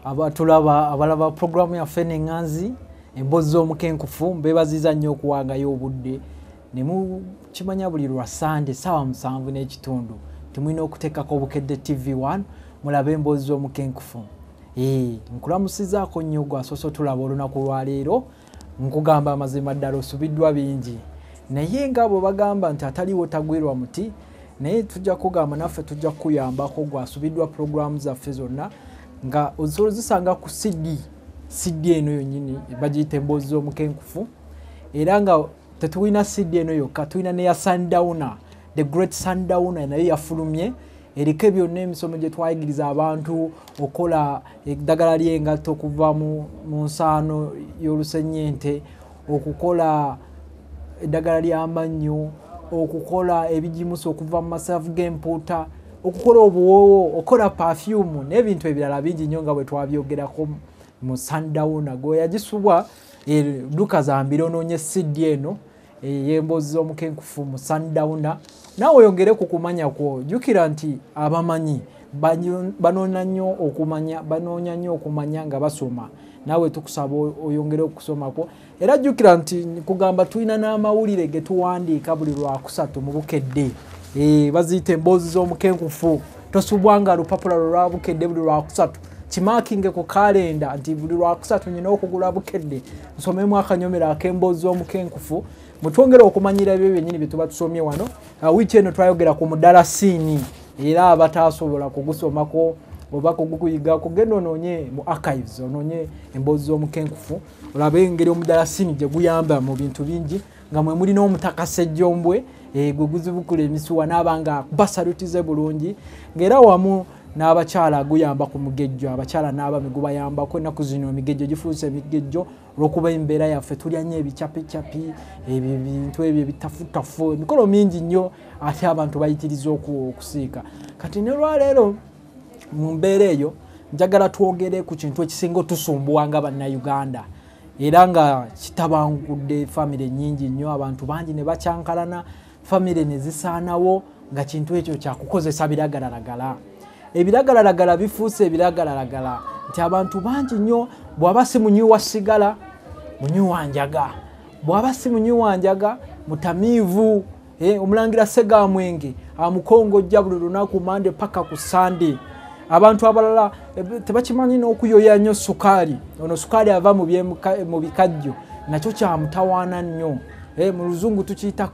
abatulaba abalaba programu ya Fene Nganzi emboozi z'omukenkufu mbebaziza nnyo okuwangayo obudde ne mu kimanya buli lwa Sunday sawa 7:30 tumwina okuteekako Bukedde TV1 mulabe emboozi z'omukenkufu. Nkulamusizaako nnyo gwasoso tulaba olunaku lwa leero nkugamba amazima ddala osubiddwa bingi naye nga bwe bagamba nti ataliwo tagwirwa muti naye tujja kugamba naffe tujja kuyambako gwasubiddwa programu zaffe zonna nga ozisanga ku CD eno yonyini bagiyita emboozi z'omukenkufu era nga tetuwina CD eno yokka tulina neya Sundowner, the great Sundowner naye yafulumye eriko byonna emisomo gye twayigiriza abantu okola eddagala ly'engatto okuva mu nsaano y'olusennyente okukola eddagala ly'amannyo okukola ebijimusa okuva mu masavu g'empuuta okukola obuwoowo okola perfume n'ebintu ebirala bingi nnyo nga bwe twabyogerako mu Sundowner gwe yagisubwa duka za mbironoonye CD eno ey'emboozi z'omukenkufu mu Sundowner naawe oyongere ku kumanya kwo jjukira nti abamanyi banoonya nnyo okumanya nga basoma naawe tukusaba oyongere okusomako era jjukira nti kugamba tulina n'amawulire ge tuwandiika buli lwakusatu mu Bukedde baziyita emboozi z'omukenkufu tosubwanga lupapula lwa Bukedde buli lwakusatu kimakinge ku kalenda nti buli lwakusatu nyina okugula Bukedde nsomemu akanyomero ak'emboozi z'omukenkufu mutwongera okumanyira ebyo byennyini bye tuba tusomye wano wiiki eno twayogera ku mudalasini era abatasobola kugusomako oba kugukuyiga kugenda onoonye mu archives onoonye emboozi z'omukenkufu olabe engeri omudalasini gye guyamba mu bintu bingi nga mwe mulina omutaka Ssejjombwe gwe guzibukula emisuwa n'abanga basalutize bulungi ng'era wamu n'abakyala guyamba ku mugejjo abakyala n'abami gubayambako ennaku zino emigejjo gifuuse emigejjo olw'okuba embeera yaffe tulya nnyo ebicapicapi ebintu ebyo ebitafutafu emikolo mingi nnyo ate abantu bayitiriza okusiika kati ne lwaleero mu mbeera eyo njagala twogere ku kintu ekisinga otusumbuwa nga bannayuganda era nga kitabangudde famire nnyingi nnyo abantu bangi ne bakyankalana famire ne zisaanawo nga kintu ekyo kyakukozesa biragalalagala ebiragalalagala bifuuse ebiragalalagala nti abantu bangi nnyo bw'aba si munyiwa sigala munyiwa njaga bw'aba si munyiwa njaga mutamiivu omulangira Ssegamwenge amukongojja buli lunaku Monday paka ku Sunday abantu abalala tebakimanyi n'okuyoya nnyo sukaali ono sukaali ava mu bikajjo nakyo kyamutawaana nnyo mu luzungu tukiyita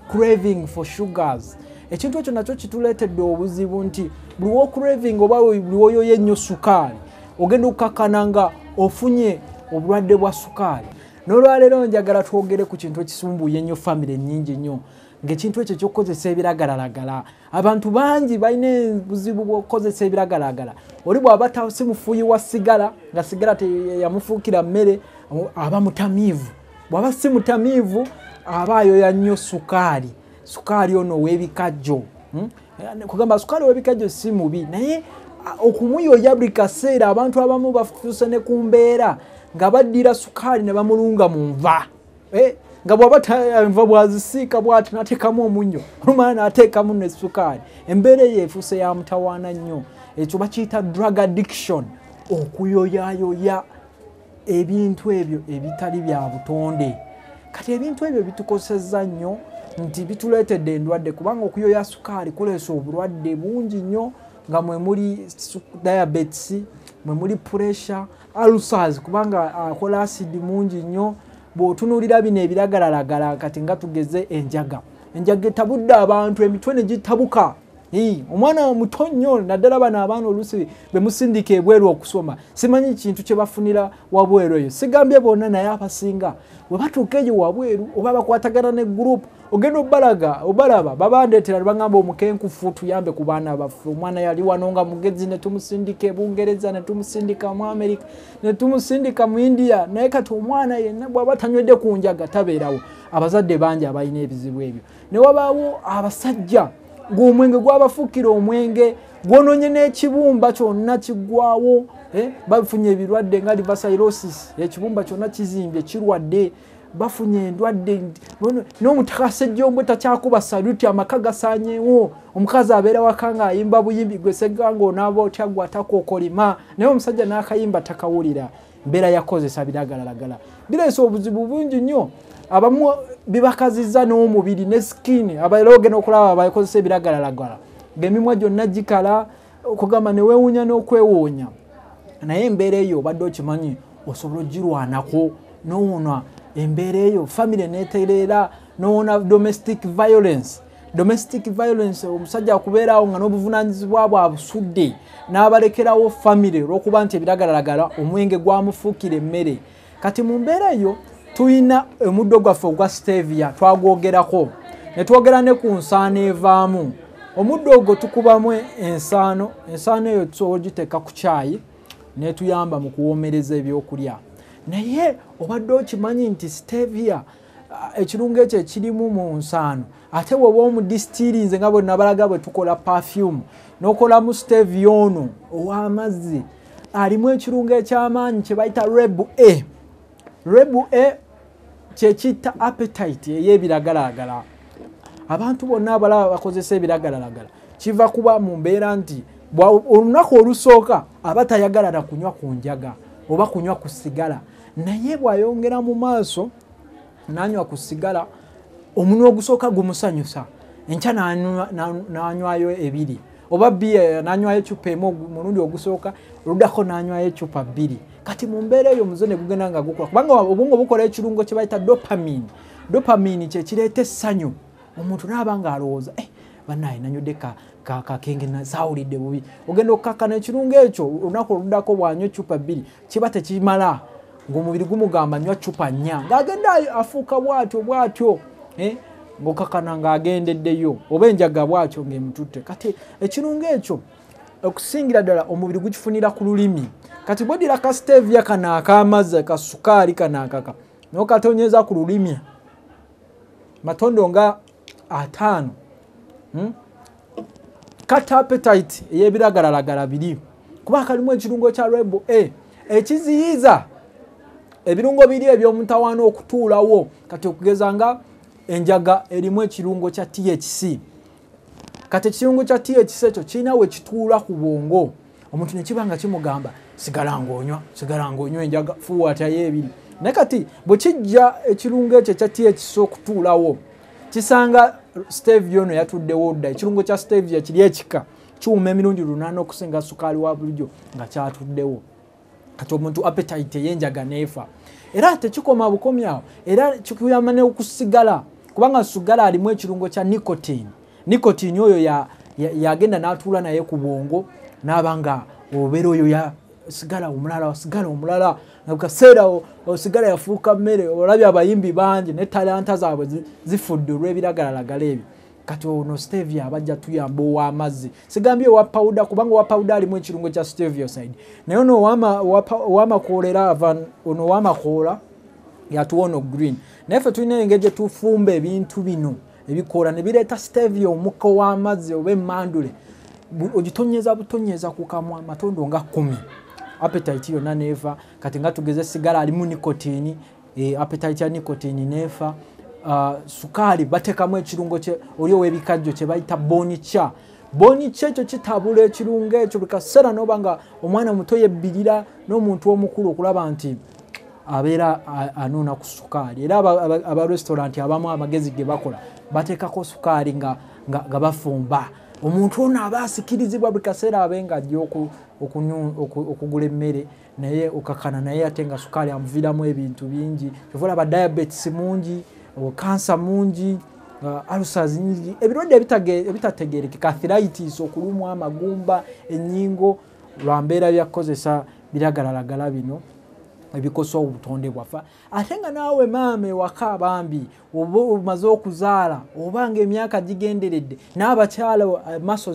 craving for sugars ekintu ekyo nakyo kituleetedde obuzibu nti buli wo craving oba buli woyoye nnyo sukaali ogenda okukakana nga ofunye obulwadde bwa sukaali n'olwaleero njagala twogere ku kintu ekisumbuye nnyo famire nnyingi nnyo ng'ekintu ekyo ky'okukozesa ebiragalalagala abantu bangi balina buzibu bw'okukozesa ebiragalalagala oli bw'aba si mufuuyi wa sigala nga sigala teyamufuukira mmere aba mutamiivu bw'aba si mutamiivu aba ayoya nnyo sukaali ono w'ebikajjo kugamba sukaali w'ebikajjo si mubi naye okumuyoya buli kaseera abantu abamu bafuuse ne ku mbeera nga baddira sukaali ne bamulunga mu nva nga bw'aba enva bwazisiika bw'ati n'ateekamu omunnyo olumala n'ateekamu ne sukaali embeera eyo efuuse ya mutawaana nnyo ekyo bakiyita drug addiction okuyoyayoya ebintu ebyo ebitali bya butonde kati ebintu ebyo bitukosezza nnyo nti bituleetedde endwadde kubanga okuyoya sukaali kuleesa obulwadde bungi nnyo nga mwe muli diabetes mwe muli pressure ulcers kubanga akola acid mungi nnyo bw'otunuulira bino ebiragalalagala kati nga tugeze enjaga etabudde abantu emitwe ne gitabuka omwana muto nnyo naddala bano abaana oluusi be musindika ebweru okusoma simanyi kintu kye bafunira wabweru eyo sigambye bonna naye abasinga bwe batuuka eyo wabweru oba bakwatagana ne gurupu ogenda obalaba babandeetera ne bagamba omukenkufu tuyambe ku baana baffe omwana yali wano nga mugezi ne tumusindika e Bungereza ne tumusindika mu America ne tumusindika mu India naye kati omwana yenna bw'aba tanywedde ku njaga tabeerawo abazadde bangi abalina ebizibu ebyo ne wabaawo abasajja ng'omwenge gwabafuukira omwenge gwonoonye n'ekibumba kyonna kiggwawo bafunye ebirwadde nga liver cirrhosis ekibumba kyonna kizimbye kirwadde bafunye endwadde n'omutakase jjombo takyakuba saluti amaka gasaanyeewo omukazi abeera wakanga ayimba buyimbi gwe seganga onaaba otya gwe atakookolima naye omusajja n'akayimba takawulira mbeera yakozesa biragalalagala bireese obuzibu bungi nnyo abamu bibakazizza n'omubiri ne skin abaera ogenda okulaba bakozesa ebiragalalagala ng'emimwa gyonna gikala okugamba ne weewuunya n'okwewuunya naye embeera eyo obadde okimanyi osobola ogirwanako n'owona embeera eyo family neetereera n'owona domestic violence omusajja akubeerawo nga n'obuvunaanyizibwa bwe abusudde n'abalekerawo family olw'okuba nti ebiragalalagala omwenge gwamufuukira emmere kati mu mbeera eyo tuyina omuddo gwaffe ogwa stevia twagwogerako ne twogera ne ku nsaano evaamu omuddo ogwo tukubamu ensaano eyo tusobola ogiteeka ku kyayi netuyamba mu kuwoomereza ebyokulya naye obadde okimanyi nti stevia ekirungo ekyo ekirimu mu nsaano ate bw'oba omudisitirinze nga bwe nabalaga bwe tukola perfume n'okolamu stevia ono ow'amazzi alimu ekirungo eky'amaanyi kye bayita rebu A kyekiyita appetite ey'ebiragalalagala abantu bonna abalaba bakozesa ebiragalalagala kiva kuba mu mbeera nti olunaku olusooka aba tayagala na kunywa ku njaga oba kunywa ku sigala naye bw'ayongera mu maaso n'anywa ku sigala omunwe ogusooka gumusanyusa enkya n'anywayo ebiri oba biya n'anywayo ecupa emu mulundi ogusooka oluddako n'anywayo ecupa bbiri kati mu mbeera eyo omuze ne gugenda nga gukula kubanga obwongo bukola ekirungo kye bayita dopamine kyekireeta essanyu omuntu n'aba ng'alowooza bannaye nanywedde kakenge saawulidde bubi ogenda okukakkana ekirungo ekyo olunaku oluddako bw'anywa ecupa bbiri kiba tekimala ng'omubiri gumugamba nywa cupa 4 ng'agenda afuuka bw'atyo ng'okakkana ng'agendeddeyo oba enjaga bw'atyo ng'emututte kati ekirungo ekyo okusingira ddala omubiri gukifunira ku lulimi kati bw'oddira ka stevia kano ak'amazzi ka sukaali kano akaka n'okatonyeza ku lulimi matondo nga 5 kata appetite ey'ebiragalalagala biri kuba kalimu ekirungo kya rebu A ekiziyiza ebirungo biri eby'omutawaana okutuulawo kati okugeza nga enjaga erimu ekirungo kya THC kati ekirungo kya THC ekyo kirina we kituula ku bwongo omuntu ne kiba nga kimugamba sigala ng'onywa enjaga fuuwatayo ebiri naye kati bwe kijja ekirungo ekyo kya THC okutuulawo kisanga stevia ono yatuddewo dda ekirungo kya stevia kiri ekika kiwuma emirundi 8 okusinga sukaali wa bulijjo nga kyatuddewo kati omuntu appetite ey'enjaga neefa era tekikoma bukomyawo era kikuyamba n'okusigala kubanga sigala alimu ekirungo kya nicotine oyo yagenda n'atuula naye ku bwongo n'aba nga obeera oyo sigala omulala nga kaseera osigala yafuuka mmere olabye abayimbi bangi ne talanta zaabwe zifudde olw'ebiragalalagala ebyo kati ono stevia abajja tuyamba ow'amazzi sigambye owa powder kubanga owa powder alimu ekirungo kya stevioside naye ono ow'amakoolera ono ow'amakoola yatuwono green naye ffe tulina engeri gye tufumba ebintu bino ebikoola ne bireeta stevia omukka ow'amazzi oba emmandule ogitonyeza butonyeza ku kamwa matondo nga 10 appetite yonna neefa kati nga tugeze sigala alimu nicotine appetite ya nicotine neefa sukaali bateekamu ekirungo kye oli ow'ebikajjo kye bayita bonica ekyo kitabula ekirungo ekyo buli kaseera n'oba nga omwana muto yebbirira n'omuntu omukulu okulaba nti abeera anuuna ku sukaali era aba restaurant abamu amagezi ge bakola bateekako sukaali nga bafumba omuntu ono aba asikirizibwa buli kaseera abe nga ajja okugula emmere naye okakkana naye ate nga sukaali amuviiramu ebintu bingi kyova olaba diabetes mungi kansa mungi ulcers nyingi ebirwadde ebitategeerekeka arthritis okulumwa amagumba ennyingo lwa mbeera byakukozesa biragalalagala bino ebikosa obutonde bwaffe ate nga naawe maama ewaka bambi oba omaze okuzaala oba ng'emyaka gigenderedde n'abakyala maso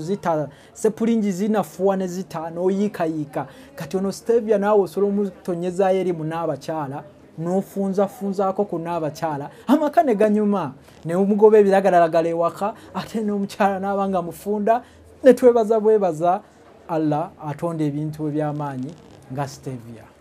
sepulingi zinafuwa ne zitaano oyiikayiika kati ono stevia naawe osobola omutonyezaayo eri mu n'abakyala n'ofunzafunzaako ku n'abakyala amaka ne ganyuma ne omugoba ebiragalalagala ewaka ate n'omukyala n'aba nga mufunda ne twebaza bwebaza Allah atonda ebintu eby'amaanyi nga stevia.